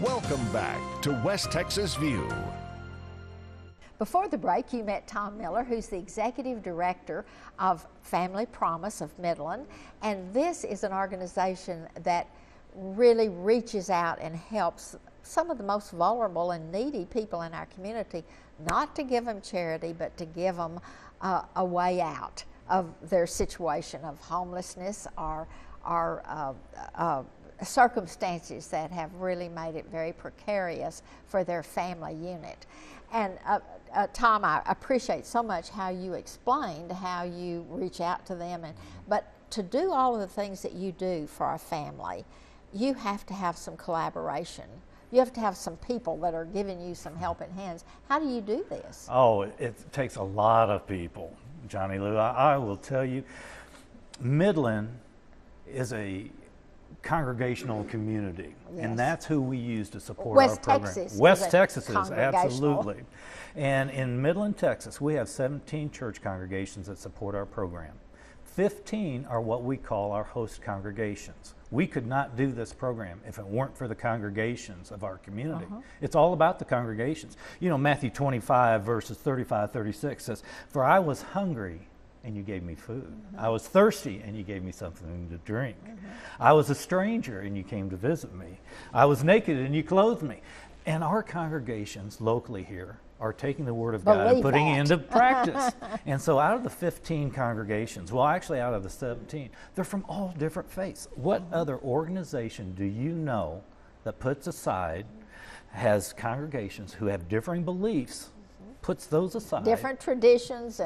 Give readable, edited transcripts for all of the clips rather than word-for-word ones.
Welcome back to West Texas View. Before the break, you met Tom Miller, who's the Executive Director of Family Promise of Midland. And this is an organization that really reaches out and helps some of the most vulnerable and needy people in our community, not to give them charity, but to give them a way out of their situation of homelessness or circumstances that have really made it very precarious for their family unit. And Tom, I appreciate so much how you explained how you reach out to them, but to do all of the things that you do for a family, you have to have some collaboration. You have to have some people that are giving you some helping hands. How do you do this? Oh, it takes a lot of people, Johnny Lou. I will tell you, Midland is a congregational community, yes. And that's who we use to support our program. West Texas is, absolutely. And in Midland, Texas, we have 17 church congregations that support our program. 15 are what we call our host congregations. We could not do this program if it weren't for the congregations of our community. It's all about the congregations. You know, Matthew 25 verses 35, 36 says, "For I was hungry, and you gave me food. I was thirsty, and you gave me something to drink. I was a stranger, and you came to visit me. I was naked, and you clothed me." And our congregations locally here are taking the Word of God and putting it into practice. And so out of the 15 congregations, well, actually out of the 17, they're from all different faiths. What other organization do you know that puts aside, has congregations who have differing beliefs, puts those aside? Different traditions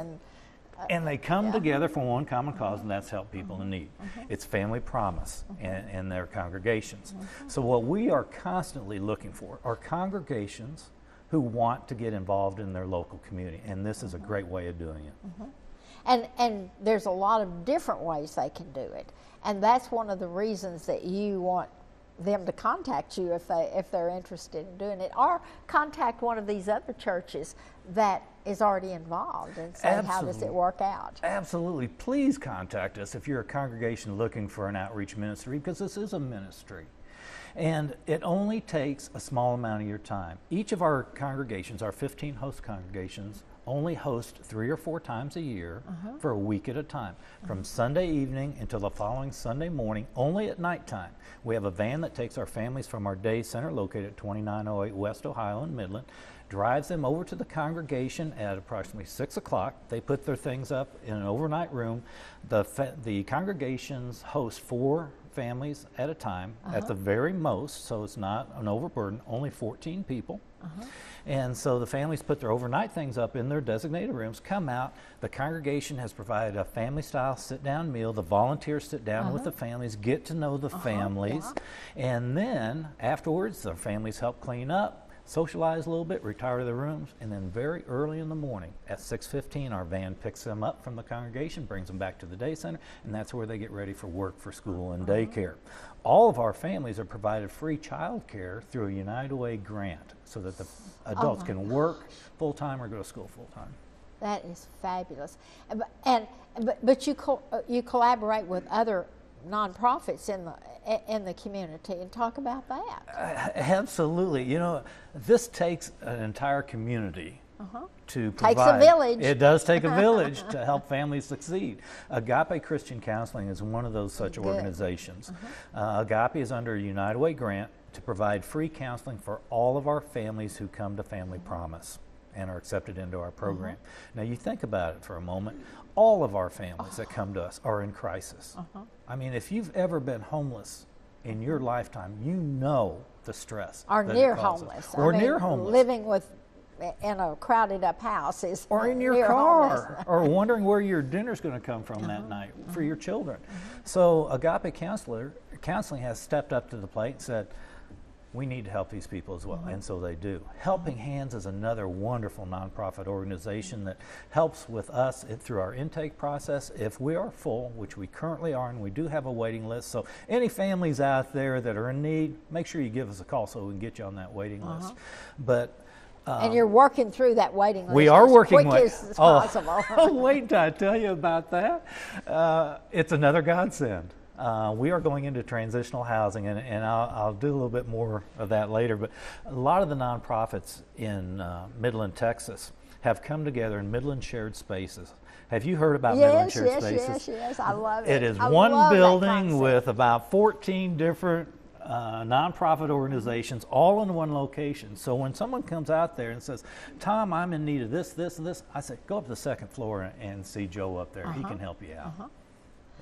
and they come together for one common cause, and that's help people in need. It's Family Promise and their congregations. So what we are constantly looking for are congregations who want to get involved in their local community, and this is a great way of doing it. And there's a lot of different ways they can do it, and that's one of the reasons that you want them to contact you if they're interested in doing it, or contact one of these other churches that is already involved and say, absolutely. How does it work out? Absolutely. Please contact us if you're a congregation looking for an outreach ministry, because this is a ministry. And it only takes a small amount of your time. Each of our congregations, our 15 host congregations, only host 3 or 4 times a year for a week at a time, from Sunday evening until the following Sunday morning, only at nighttime. We have a van that takes our families from our day center located at 2908 West Ohio in Midland, drives them over to the congregation at approximately 6 o'clock. They put their things up in an overnight room. The congregations host 4 families at a time at the very most, so it's not an overburden, only 14 people. And so the families put their overnight things up in their designated rooms, come out. The congregation has provided a family-style sit-down meal. The volunteers sit down with the families, get to know the families, and then afterwards the families help clean up, socialize a little bit, retire to their rooms, and then very early in the morning at 6:15 our van picks them up from the congregation, brings them back to the day center, and that's where they get ready for work, for school, and daycare. All of our families are provided free child care through a United Way grant so that the adults can work full-time or go to school full-time. That is fabulous. But you collaborate with other nonprofits in the community, and talk about that. Absolutely. You know, this takes an entire community to provide. Takes a village. It does take a village to help families succeed. Agape Christian Counseling is one of those such organizations. Agape is under a United Way grant to provide free counseling for all of our families who come to Family Promise and are accepted into our program. Now you think about it for a moment. All of our families that come to us are in crisis. I mean, if you've ever been homeless in your lifetime, you know the stress. Or near homeless. Or near homeless. Living in a crowded up house is or in your car, or wondering where your dinner's going to come from that night for your children. So Agape Counseling has stepped up to the plate and said, we need to help these people as well, and so they do. Helping Hands is another wonderful nonprofit organization that helps with us through our intake process. If we are full, which we currently are, and we do have a waiting list, so any families out there that are in need, make sure you give us a call so we can get you on that waiting list. But and you're working through that waiting list. We are working quick as possible. Wait till I tell you about that. It's another godsend. We are going into transitional housing, and I'll do a little bit more of that later, but a lot of the nonprofits in Midland, Texas have come together in Midland Shared Spaces. Have you heard about Midland Shared Spaces? Yes, I love it. It is one building with about 14 different nonprofit organizations all in one location. So when someone comes out there and says, Tom, I'm in need of this, this, and this, I say, go up to the second floor and see Joe up there. He can help you out.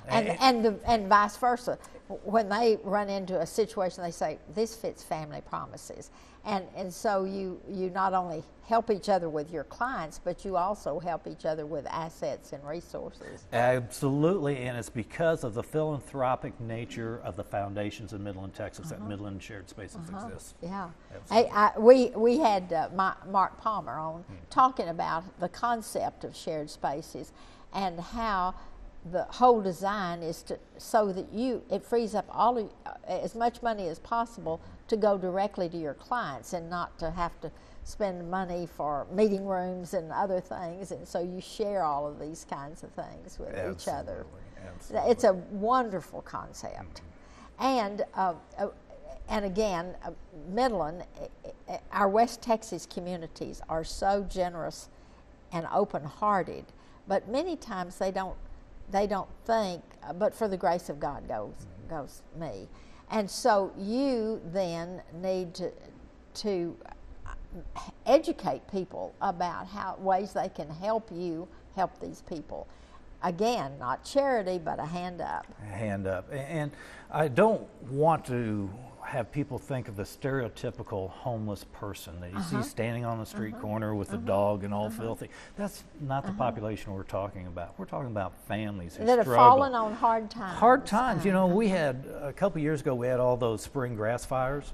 And vice versa. When they run into a situation, they say, this fits family promises. And so you not only help each other with your clients, but you also help each other with assets and resources. Absolutely, and it's because of the philanthropic nature of the foundations in Midland, Texas, that Midland Shared Spaces exist. Yeah. Hey, we had Mark Palmer on talking about the concept of shared spaces and how the whole design is so that it frees up as much money as possible to go directly to your clients and not to have to spend money for meeting rooms and other things, and so you share all of these kinds of things with each other. Absolutely. It's a wonderful concept. And again, Midland, our West Texas communities are so generous and open-hearted, but many times they don't think, but for the grace of God goes me. And so you then need to educate people about ways they can help you help these people. Again, not charity, but a hand up. A hand up. And I don't want to have people think of the stereotypical homeless person that you see standing on the street corner with a dog and all filthy. That's not the population we're talking about. We're talking about families who that struggle. have fallen on hard times. Hard times. You know, we had, a couple years ago, we had all those spring grass fires,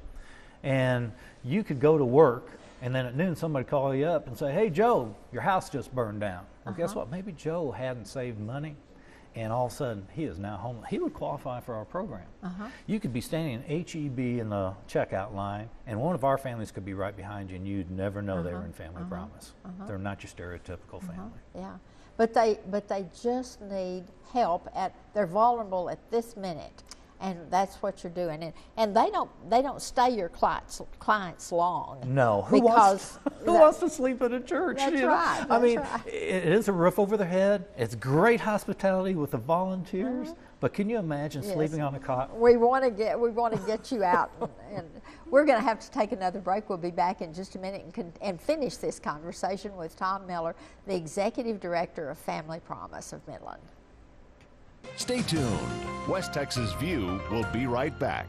and you could go to work, and then at noon somebody call you up and say, hey, Joe, your house just burned down. Well, guess what? Maybe Joe hadn't saved money, and all of a sudden he is now homeless. He would qualify for our program. You could be standing in HEB in the checkout line, and one of our families could be right behind you, and you'd never know they were in Family Promise. They're not your stereotypical family. Yeah, but they just need help. They're vulnerable at this minute, and that's what you're doing. And they don't stay your clients long. No, who wants to sleep at a church? That's right. I mean, it is a roof over their head. It's great hospitality with the volunteers. But can you imagine sleeping on a cot? We want to get you out, and we're going to have to take another break. We'll be back in just a minute and finish this conversation with Tom Miller, the Executive Director of Family Promise of Midland. Stay tuned. West Texas View will be right back.